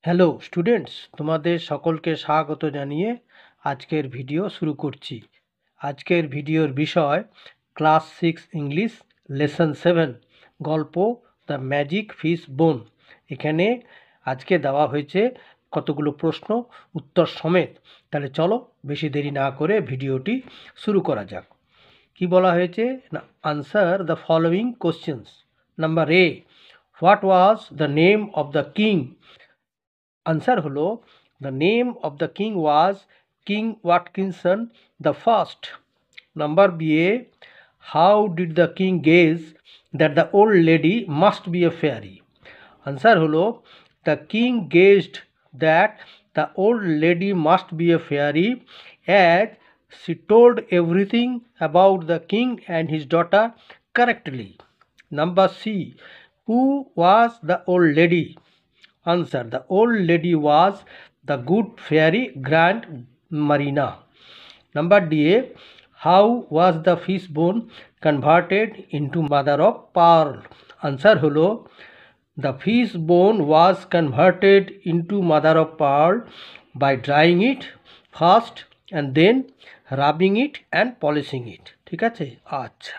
Hello students, তোমাদের সকলকে স্বাগত জানিয়ে আজকের ভিডিও শুরু করছি। আজকের ভিডিওর বিষয় ক্লাস 6 ইংলিশ লেসন 7 গল্প দ্য ম্যাজিক ফিশ বোন। এখানে আজকে দেওয়া হয়েছে কতগুলো প্রশ্ন উত্তর সমেত। তাহলে চলো বেশি দেরি না করে ভিডিওটি শুরু করা যাক। কি বলা হয়েছে না, answer the following questions. Number A, what was the name of the king? Answer হলো the name of the king was king Watkinson the first. Number B A, how did the king guess that the old lady must be a fairy? Answer হলো the king gazed that the old lady must be a fairy as she told everything about the king and his daughter correctly. Number C, who was the old lady? Answer, the old lady was the good fairy Grand Marina. Number D, how was the fish bone converted into mother of pearl? Answer holo, the fish bone was converted into mother of pearl by drying it first and then rubbing it and polishing it. ঠিক আছে? আচ্ছা,